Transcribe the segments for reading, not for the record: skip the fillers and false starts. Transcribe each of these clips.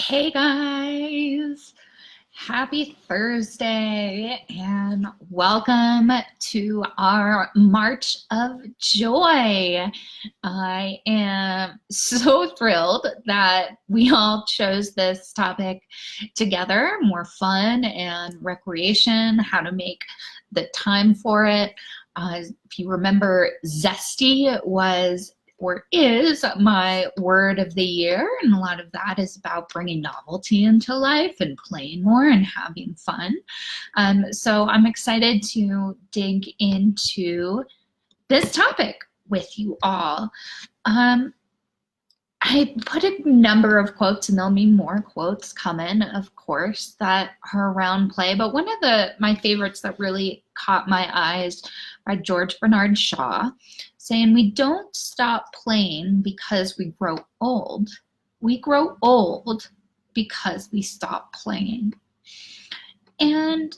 Hey guys, happy Thursday and welcome to our March of Joy. I am so thrilled that we all chose this topic together, more fun and recreation, how to make the time for it. If you remember, zesty was or is my word of the year, and a lot of that is about bringing novelty into life and playing more and having fun. So I'm excited to dig into this topic with you all. I put a number of quotes, and there'll be more quotes coming, of course, that are around play. But one of my favorites that really caught my eyes by George Bernard Shaw, saying, "We don't stop playing because we grow old. We grow old because we stop playing." And,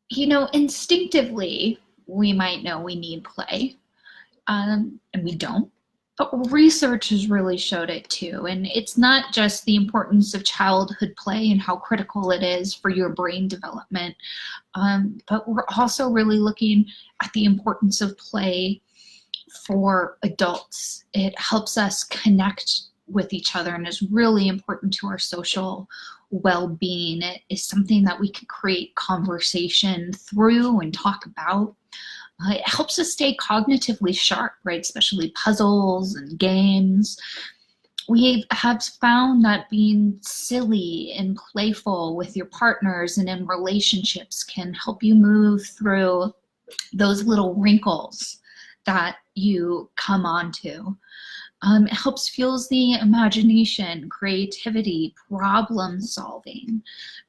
you know, instinctively, we might know we need play, and we don't. But research has really showed it too. And it's not just the importance of childhood play and how critical it is for your brain development, but we're also really looking at the importance of play for adults. It helps us connect with each other and is really important to our social well-being. It is something that we can create conversation through and talk about. It helps us stay cognitively sharp, right? Especially puzzles and games. We have found that being silly and playful with your partners and in relationships can help you move through those little wrinkles that you come onto. It helps fuels the imagination, creativity, problem solving,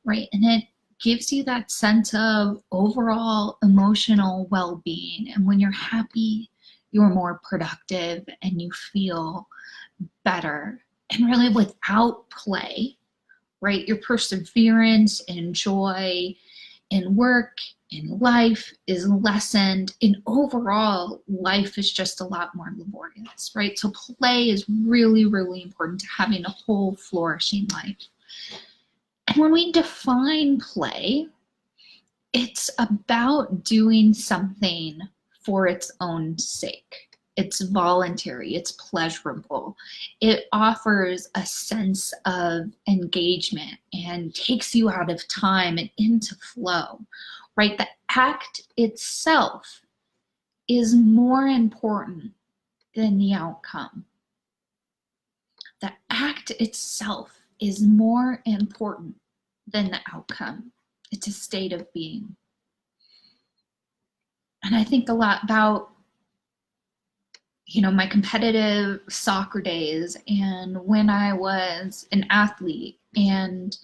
right? And it gives you that sense of overall emotional well-being. And when you're happy, you're more productive and you feel better. And really without play, right, your perseverance and joy in work, in life is lessened, and overall life is just a lot more laborious, right? So play is really, really important to having a whole flourishing life. And when we define play, it's about doing something for its own sake. It's voluntary, it's pleasurable. It offers a sense of engagement and takes you out of time and into flow, right? The act itself is more important than the outcome. The act itself is more important than the outcome. It's a state of being. And I think a lot about, you know, my competitive soccer days and when I was an athlete and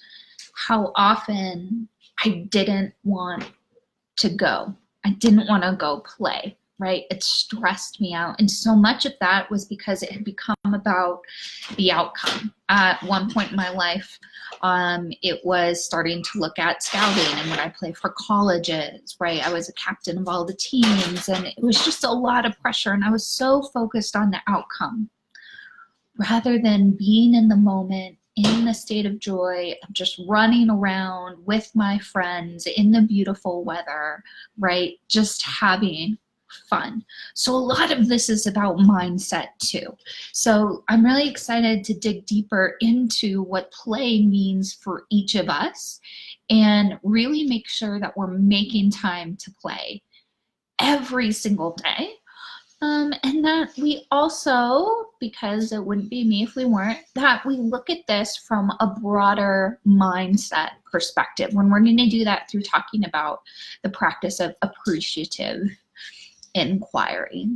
how often I didn't want to go. I didn't want to go play, right? It stressed me out. And so much of that was because it had become about the outcome. At one point in my life, it was starting to look at scouting and when I play for colleges, right? I was a captain of all the teams and it was just a lot of pressure and I was so focused on the outcome rather than being in the moment, in the state of joy, of just running around with my friends in the beautiful weather, right? Just having fun. So a lot of this is about mindset too. So I'm really excited to dig deeper into what play means for each of us and really make sure that we're making time to play every single day. And that we also, because it wouldn't be me if we weren't, that we look at this from a broader mindset perspective when we're going to do that through talking about the practice of appreciative inquiry.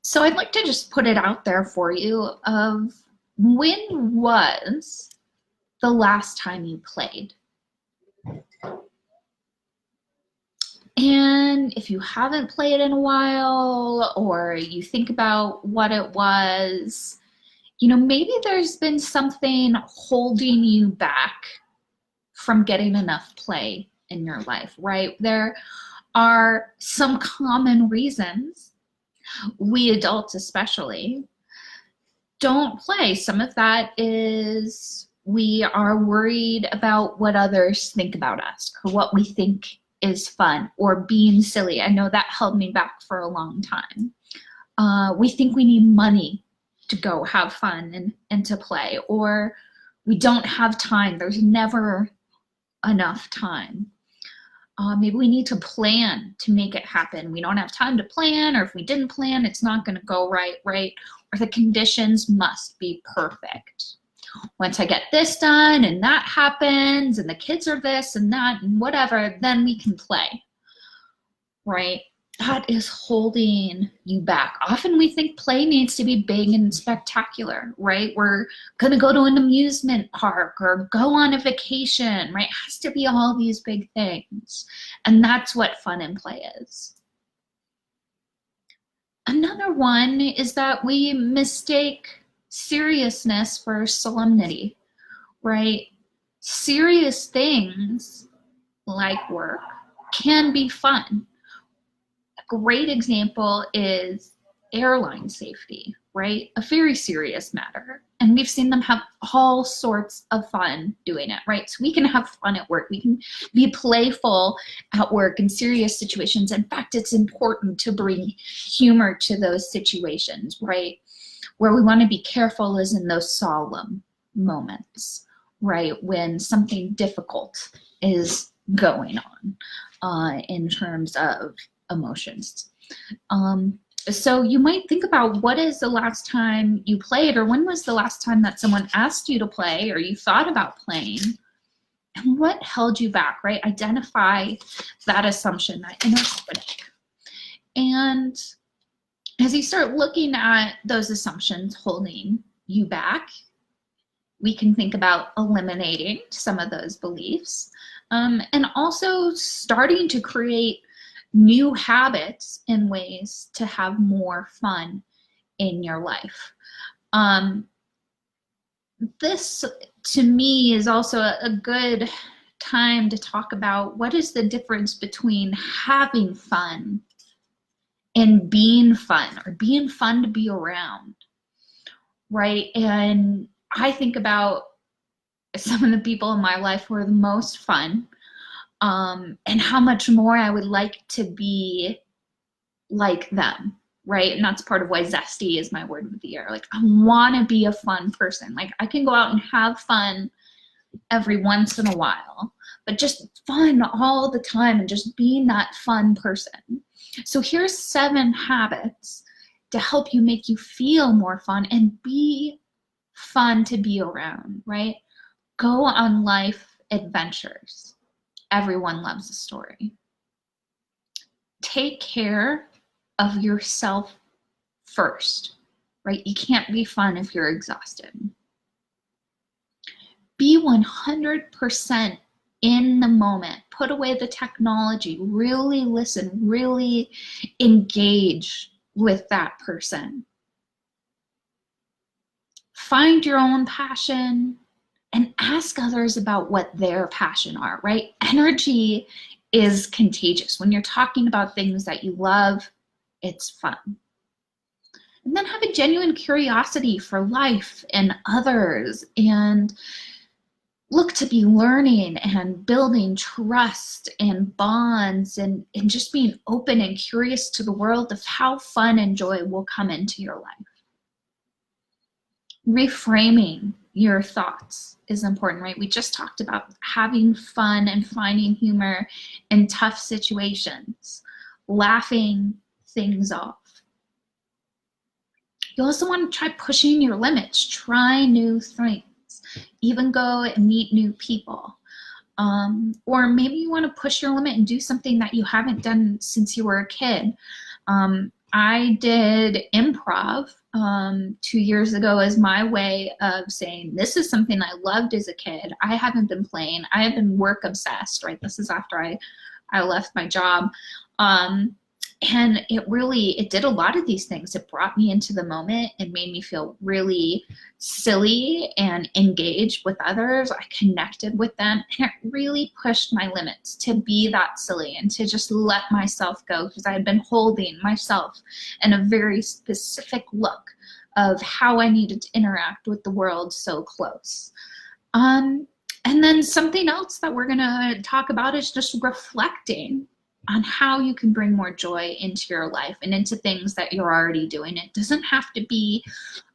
So I'd like to just put it out there for you of when was the last time you played? And if you haven't played in a while or you think about what it was, you know, maybe there's been something holding you back from getting enough play in your life, right? There are some common reasons, we adults especially, don't play. Some of that is we are worried about what others think about us or what we think is fun or being silly. I know that held me back for a long time. We think we need money to go have fun and to play, or we don't have time. There's never enough time. Maybe we need to plan to make it happen. We don't have time to plan, or if we didn't plan, it's not going to go right? Or the conditions must be perfect. Once I get this done and that happens and the kids are this and that and whatever, then we can play, right? That is holding you back. Often we think play needs to be big and spectacular, right? We're gonna go to an amusement park or go on a vacation, right? It has to be all these big things. And that's what fun and play is. Another one is that we mistake seriousness for solemnity, right? Serious things like work can be fun. Great example is airline safety, right? A very serious matter. And we've seen them have all sorts of fun doing it, right? So we can have fun at work. We can be playful at work in serious situations. In fact, it's important to bring humor to those situations, right? Where we want to be careful is in those solemn moments, right? When something difficult is going on in terms of emotions. So you might think about, what is the last time you played, or when was the last time that someone asked you to play or you thought about playing, and what held you back, right? Identify that assumption, that inner critic. And as you start looking at those assumptions holding you back, we can think about eliminating some of those beliefs, and also starting to create new habits and ways to have more fun in your life. This, to me, is also a good time to talk about what is the difference between having fun and being fun, or being fun to be around, right? And I think about some of the people in my life who are the most fun, and how much more I would like to be like them, right? And that's part of why zesty is my word of the year. Like, I want to be a fun person. Like, I can go out and have fun every once in a while, but just fun all the time and just being that fun person. So here's 7 habits to help you make you feel more fun and be fun to be around, right? Go on life adventures. Everyone loves a story. Take care of yourself first, right? You can't be fun if you're exhausted. Be 100% in the moment. Put away the technology. Really listen. Really engage with that person. Find your own passion and ask others about what their passion are, right? Energy is contagious. When you're talking about things that you love, it's fun. And then have a genuine curiosity for life and others, and look to be learning and building trust and bonds, and just being open and curious to the world of how fun and joy will come into your life. Reframing your thoughts is important, right? We just talked about having fun and finding humor in tough situations, laughing things off. You also want to try pushing your limits, try new things, even go and meet new people. Or maybe you want to push your limit and do something that you haven't done since you were a kid. I did improv 2 years ago as my way of saying, this is something I loved as a kid. I haven't been playing. I have been work obsessed, right? This is after I left my job. And it did a lot of these things. It brought me into the moment. It made me feel really silly and engaged with others. I connected with them, and it really pushed my limits to be that silly and to just let myself go, because I had been holding myself in a very specific look of how I needed to interact with the world so close. And then something else that we're gonna talk about is just reflecting on how you can bring more joy into your life and into things that you're already doing. It doesn't have to be,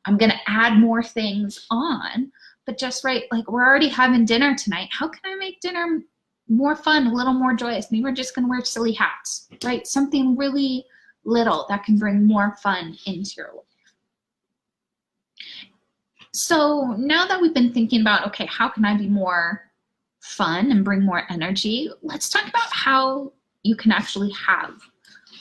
I'm gonna add more things on, but just right, like we're already having dinner tonight. How can I make dinner more fun, a little more joyous? Maybe we're just gonna wear silly hats, right? Something really little that can bring more fun into your life. So now that we've been thinking about, okay, how can I be more fun and bring more energy? Let's talk about how you can actually have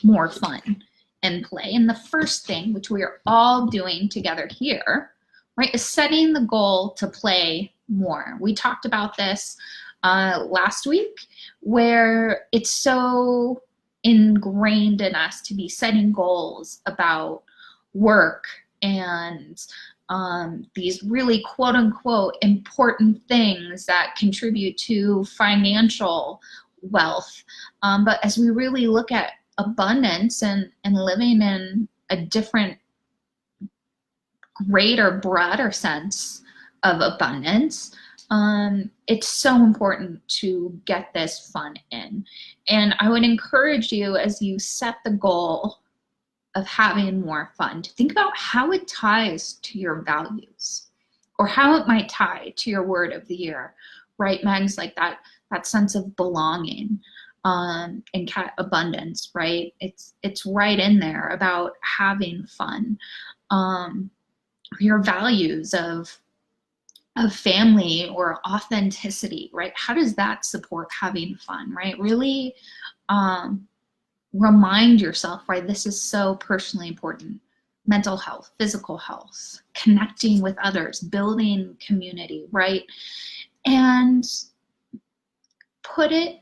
more fun and play. And the first thing, which we are all doing together here, right, is setting the goal to play more. We talked about this last week, where it's so ingrained in us to be setting goals about work and these really quote unquote important things that contribute to financial wealth. But as we really look at abundance and living in a different, greater, broader sense of abundance, it's so important to get this fun in. And I would encourage you, as you set the goal of having more fun, to think about how it ties to your values, or how it might tie to your word of the year, right, Megs? Like that sense of belonging and abundance, right? It's right in there about having fun. Your values of family or authenticity, right? How does that support having fun, right? Really remind yourself, right, this is so personally important. Mental health, physical health, connecting with others, building community, right? And put it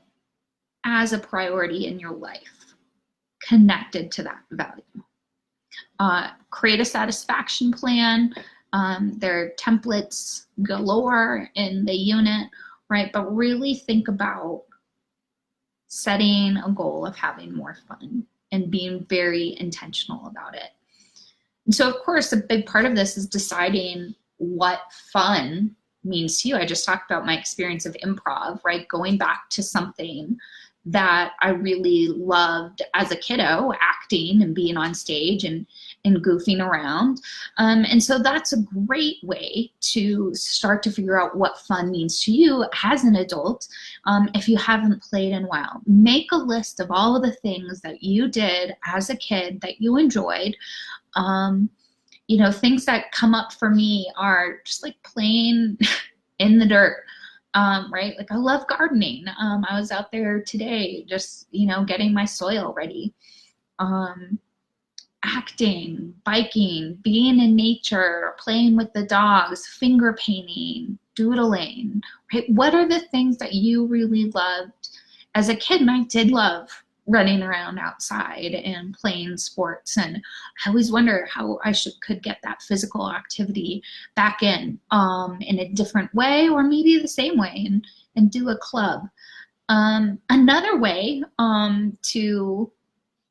as a priority in your life, connected to that value. Create a satisfaction plan. There are templates galore in the unit, right? But really think about setting a goal of having more fun and being very intentional about it. And so, of course, a big part of this is deciding what fun means to you. I just talked about my experience of improv, right? Going back to something that I really loved as a kiddo, acting and being on stage and goofing around. And so that's a great way to start to figure out what fun means to you as an adult. If you haven't played in a while, make a list of all of the things that you did as a kid that you enjoyed. You know, things that come up for me are just like playing in the dirt. Right? Like I love gardening. I was out there today just, you know, getting my soil ready. Acting, biking, being in nature, playing with the dogs, finger painting, doodling, right? What are the things that you really loved as a kid? And I did love running around outside and playing sports. And I always wonder how I could get that physical activity back in a different way, or maybe the same way, and do a club. Another way to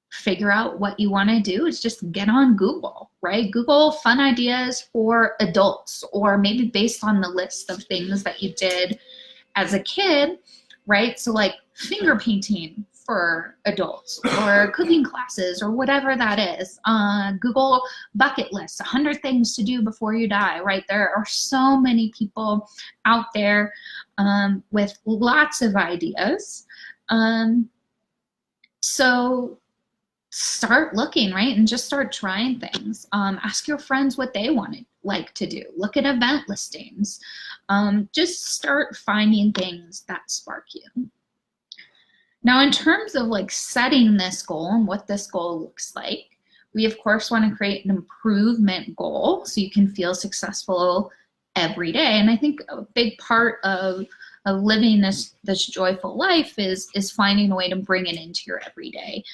figure out what you want to do is just get on Google, right? Google fun ideas for adults, or maybe based on the list of things that you did as a kid, right? So like finger painting for adults, or cooking classes, or whatever that is. Google bucket lists, 100 things to do before you die, right? There are so many people out there with lots of ideas. So start looking, right? And just start trying things. Ask your friends what they like to do. Look at event listings. Just start finding things that spark you. Now, in terms of like setting this goal and what this goal looks like, we of course want to create an improvement goal so you can feel successful every day. And I think a big part of living this joyful life is finding a way to bring it into your everyday.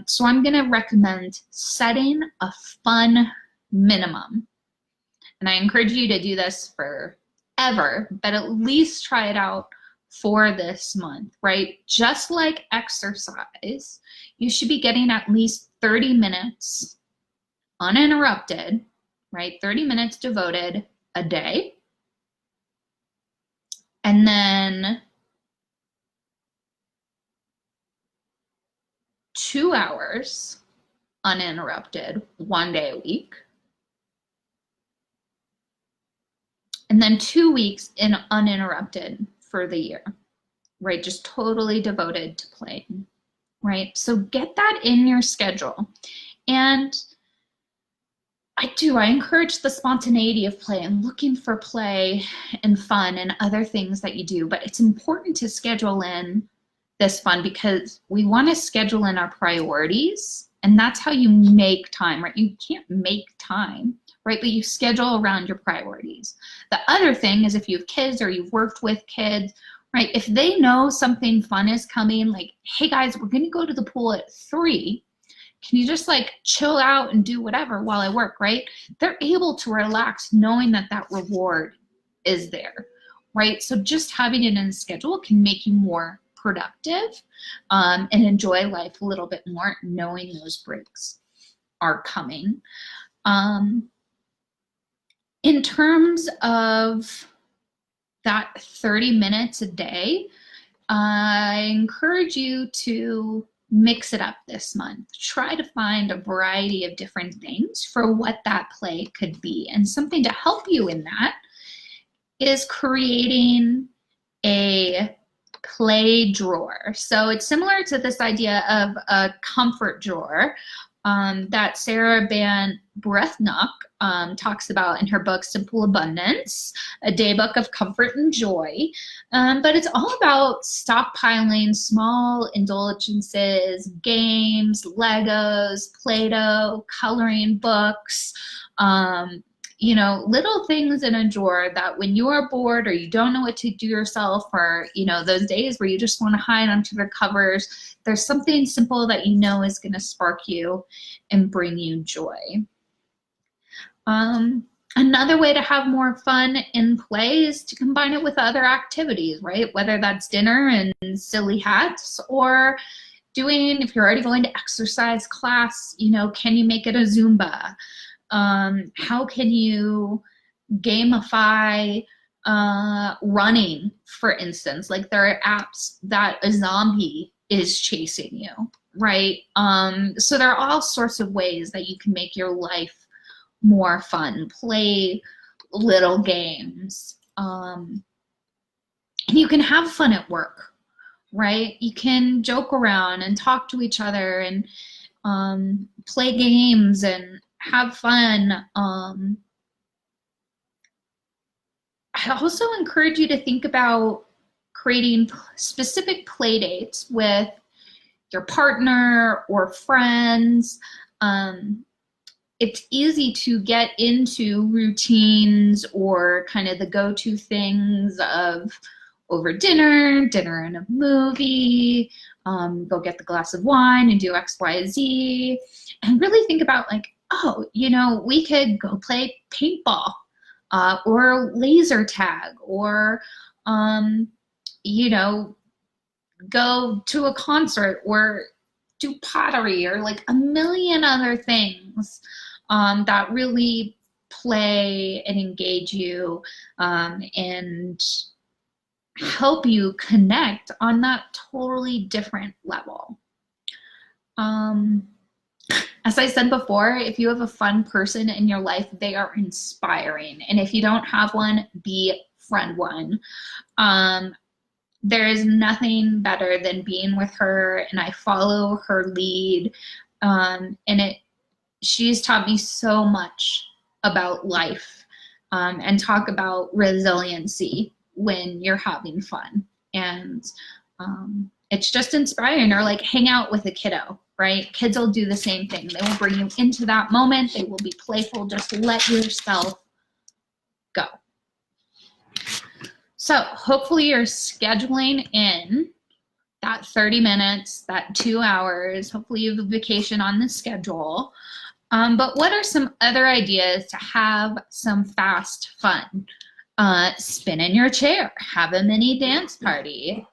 So I'm going to recommend setting a fun minimum. And I encourage you to do this forever, but at least try it out for this month, right? Just like exercise, you should be getting at least 30 minutes uninterrupted right? 30 minutes devoted a day. And then 2 hours uninterrupted 1 day a week. And then 2 weeks in uninterrupted for the year, right? Just totally devoted to playing, right? So get that in your schedule. And I encourage the spontaneity of play and looking for play and fun and other things that you do, but it's important to schedule in this fun because we want to schedule in our priorities, and that's how you make time, right? You can't make time, right? But you schedule around your priorities. The other thing is if you have kids or you've worked with kids, right? If they know something fun is coming, like, hey guys, we're going to go to the pool at 3. Can you just like chill out and do whatever while I work, right? They're able to relax knowing that that reward is there, right? So just having it in a schedule can make you more productive and enjoy life a little bit more, knowing those breaks are coming. In terms of that 30 minutes a day, I encourage you to mix it up this month. Try to find a variety of different things for what that play could be. And something to help you in that is creating a play drawer. So it's similar to this idea of a comfort drawer that 𝗧𝗵𝗫𝚔 talks about in her book, Simple Abundance, a day book of comfort and joy. But it's all about stockpiling small indulgences, games, Legos, Play-Doh, coloring books, you know, little things in a drawer that when you are bored or you don't know what to do yourself, or, you know, those days where you just want to hide under the covers, there's something simple that you know is going to spark you and bring you joy. Another way to have more fun in play is to combine it with other activities, right? Whether that's dinner and silly hats, or doing, if you're already going to exercise class, you know, can you make it a Zumba? How can you gamify running, for instance? Like there are apps that a zombie is chasing you, right? So there are all sorts of ways that you can make your life more fun. Play little games. And you can have fun at work, right? You can joke around and talk to each other and play games and have fun. I also encourage you to think about creating specific play dates with your partner or friends. It's easy to get into routines or kind of the go-to things of over dinner and a movie, go get the glass of wine and do X, Y, Z, and really think about like, oh, you know, we could go play paintball or laser tag, or, you know, go to a concert or do pottery, or like a million other things that really play and engage you and help you connect on that totally different level. As I said before, if you have a fun person in your life, they are inspiring. And if you don't have one, befriend one. There is nothing better than being with her, and I follow her lead. And she's taught me so much about life and talk about resiliency when you're having fun. And it's just inspiring. Or like hang out with a kiddo, right? Kids will do the same thing. They will bring you into that moment. They will be playful. Just let yourself go. So hopefully you're scheduling in that 30 minutes, that 2 hours. Hopefully you have a vacation on the schedule. But what are some other ideas to have some fast fun? Spin in your chair, have a mini dance party,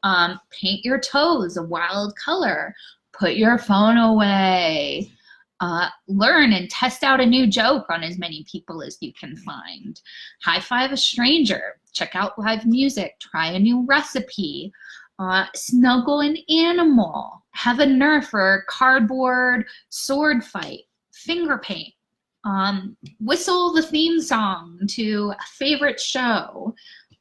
paint your toes a wild color, put your phone away, Learn and test out a new joke on as many people as you can find. High five a stranger. Check out live music. Try a new recipe. Snuggle an animal. Have a Nerf or cardboard sword fight. Finger paint. Whistle the theme song to a favorite show.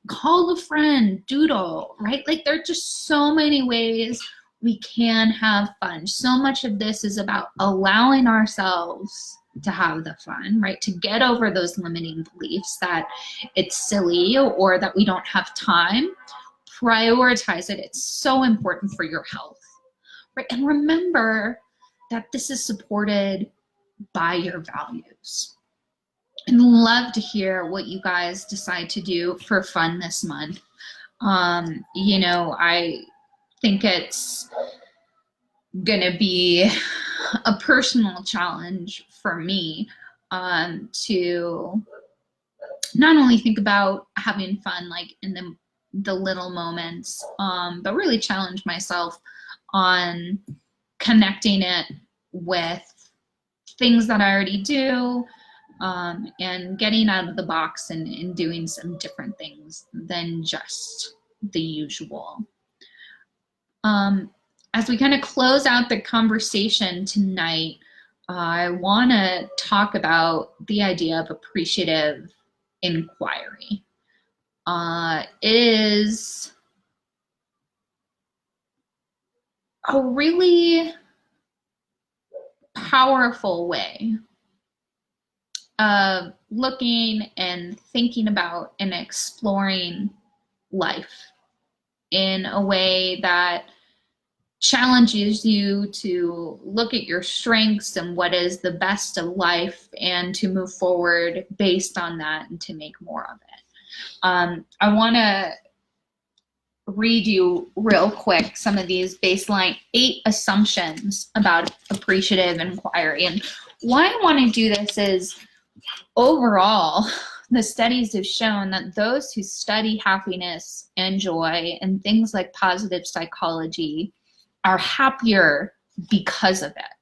Call a friend. Doodle, right? Like, there are just so many ways we can have fun. So much of this is about allowing ourselves to have the fun, right? To get over those limiting beliefs that it's silly or that we don't have time. Prioritize it. It's so important for your health, right? And remember that this is supported by your values. I'd love to hear what you guys decide to do for fun this month. You know, I think it's gonna be a personal challenge for me to not only think about having fun like in the little moments, but really challenge myself on connecting it with things that I already do, and getting out of the box and doing some different things than just the usual. As we kind of close out the conversation tonight, I want to talk about the idea of appreciative inquiry. It is a really powerful way of looking and thinking about and exploring life in a way that challenges you to look at your strengths and what is the best of life and to move forward based on that and to make more of it. I want to read you real quick some of these baseline 8 assumptions about appreciative inquiry. And why I want to do this is, overall, the studies have shown that those who study happiness and joy and things like positive psychology are happier because of it.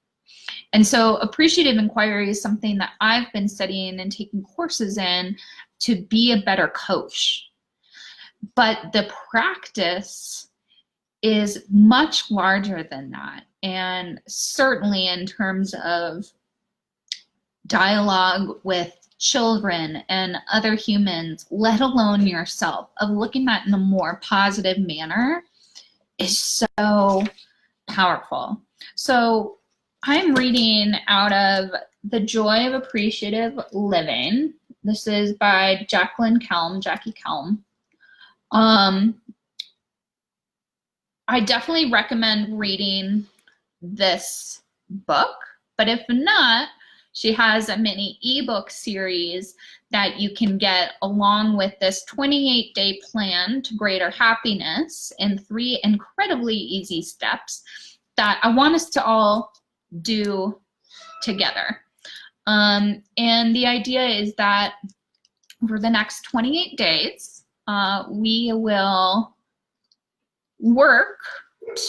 And so appreciative inquiry is something that I've been studying and taking courses in to be a better coach. But the practice is much larger than that. And certainly in terms of dialogue with children and other humans, let alone yourself, of looking at it in a more positive manner is so powerful. So I'm reading out of The Joy of Appreciative Living. This is by Jackie 𝚬𝚬. I definitely recommend reading this book, but if not, she has a mini ebook series that you can get along with this 28-day plan to greater happiness in 3 incredibly easy steps that I want us to all do together. And the idea is that for the next 28 days, we will work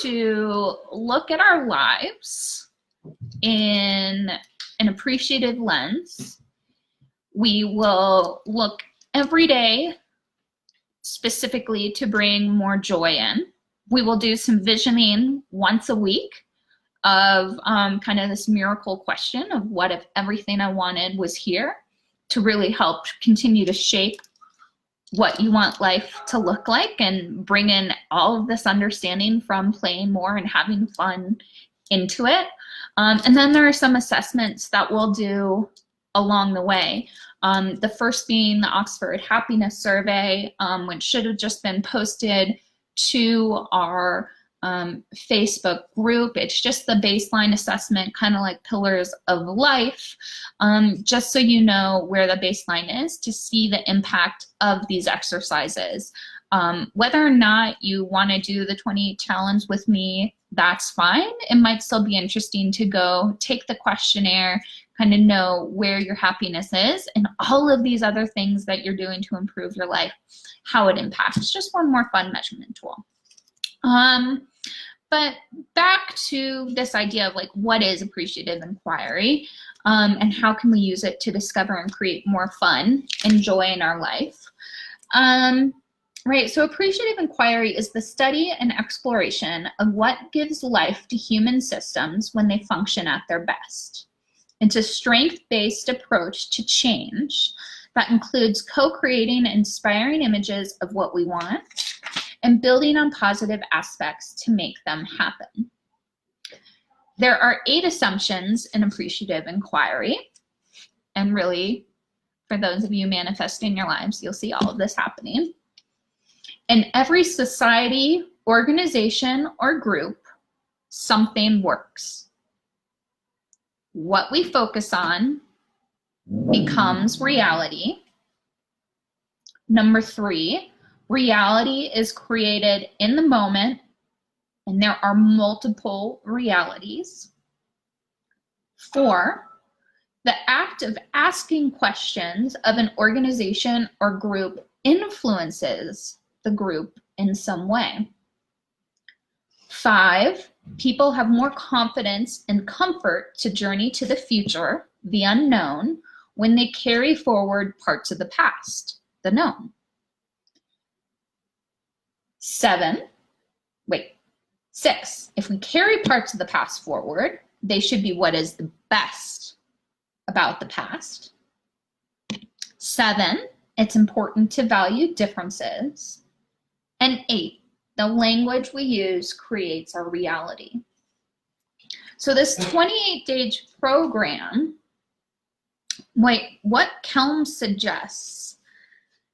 to look at our lives in an appreciative lens. We will look every day specifically to bring more joy in. We will do some visioning once a week of kind of this miracle question of what if everything I wanted was here, to really help continue to shape what you want life to look like and bring in all of this understanding from playing more and having fun into it. And then there are some assessments that we'll do along the way. The first being the Oxford Happiness Survey, which should have just been posted to our Facebook group. It's just the baseline assessment, kind of like Pillars of Life, just so you know where the baseline is to see the impact of these exercises. Whether or not you want to do the 28 challenge with me, that's fine. It might still be interesting to go take the questionnaire, kind of know where your happiness is and all of these other things that you're doing to improve your life, how it impacts. Just one more fun measurement tool. But back to this idea of like, what is appreciative inquiry, and how can we use it to discover and create more fun and joy in our life? Right, so appreciative inquiry is the study and exploration of what gives life to human systems when they function at their best. It's a strength-based approach to change that includes co-creating inspiring images of what we want and building on positive aspects to make them happen. There are 8 assumptions in appreciative inquiry, and really, for those of you manifesting your lives, you'll see all of this happening. In every society, organization, or group, something works. What we focus on becomes reality. Number 3, reality is created in the moment, and there are multiple realities. 4, the act of asking questions of an organization or group influences the group in some way. 5, people have more confidence and comfort to journey to the future, the unknown, when they carry forward parts of the past, the known. 6, if we carry parts of the past forward, they should be what is the best about the past. 7, it's important to value differences. And 8, the language we use creates our reality. So this 28-day program, what 𝚬𝚘 suggests,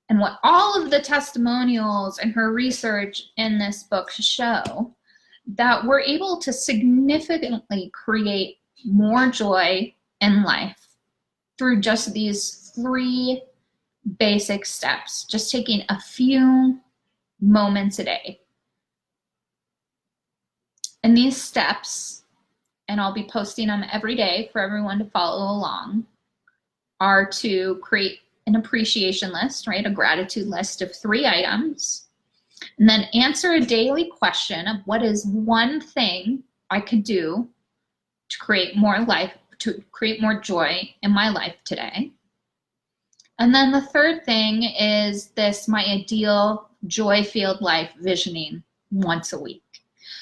and what all of the testimonials and her research in this book show, that we're able to significantly create more joy in life through just these 3 basic steps, just taking a few moments a day. And these steps, and I'll be posting them every day for everyone to follow along, are to create an appreciation list, right? A gratitude list of 3 items, and then answer a daily question of what is one thing I could do to create more life, to create more joy in my life today. And then the 3rd thing is this, my ideal joy-filled life visioning once a week.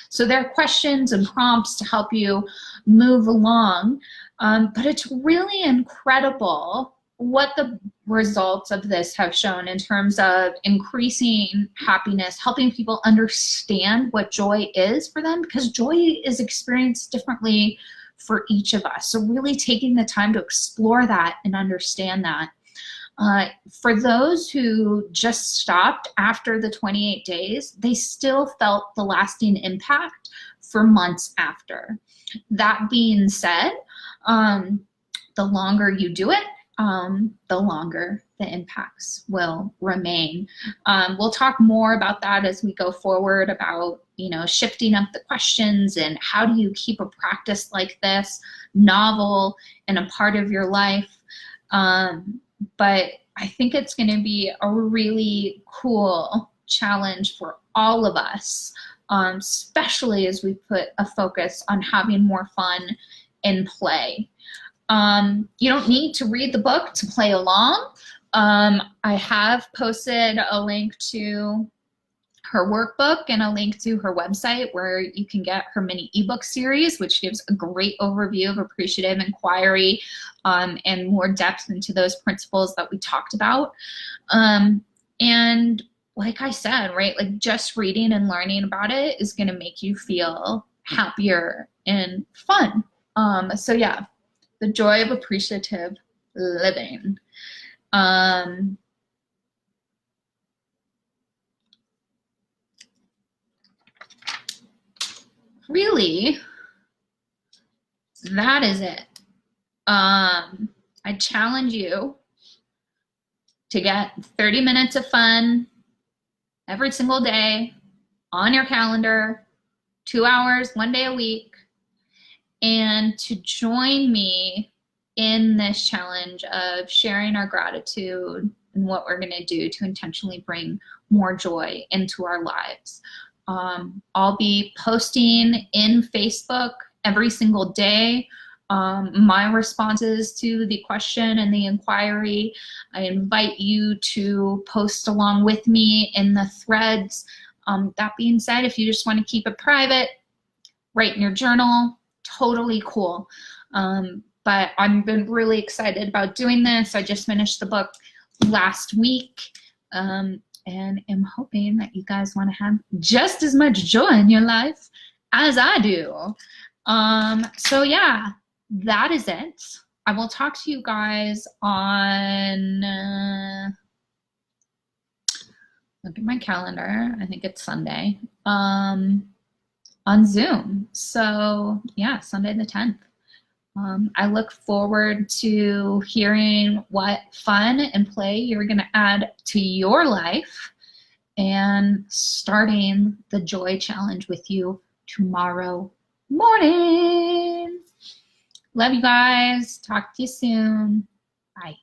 So there are questions and prompts to help you move along, but it's really incredible what the results of this have shown in terms of increasing happiness, helping people understand what joy is for them, because joy is experienced differently for each of us. So really taking the time to explore that and understand that. For those who just stopped after the 28 days, they still felt the lasting impact for months after. That being said, the longer you do it, the longer the impacts will remain. We'll talk more about that as we go forward, about shifting up the questions and how do you keep a practice like this novel and a part of your life. But I think it's going to be a really cool challenge for all of us, especially as we put a focus on having more fun and play. You don't need to read the book to play along. I have posted a link to her workbook and a link to her website where you can get her mini ebook series, which gives a great overview of appreciative inquiry and more depth into those principles that we talked about. And like I said, right, like just reading and learning about it is going to make you feel happier and fun. So yeah, the joy of appreciative living. Really, that is it. I challenge you to get 30 minutes of fun every single day on your calendar, 2 hours, 1 day a week, and to join me in this challenge of sharing our gratitude and what we're going to do to intentionally bring more joy into our lives. I'll be posting in Facebook every single day my responses to the question and the inquiry. I invite you to post along with me in the threads. That being said, if you just want to keep it private, write in your journal, totally cool. But I've been really excited about doing this. I just finished the book last week, and am hoping that you guys want to have just as much joy in your life as I do. So yeah, that is it. I will talk to you guys on, look at my calendar, I think it's Sunday, on Zoom. So yeah, Sunday the 10th. I look forward to hearing what fun and play you're going to add to your life and starting the joy challenge with you tomorrow morning. Love you guys. Talk to you soon. Bye.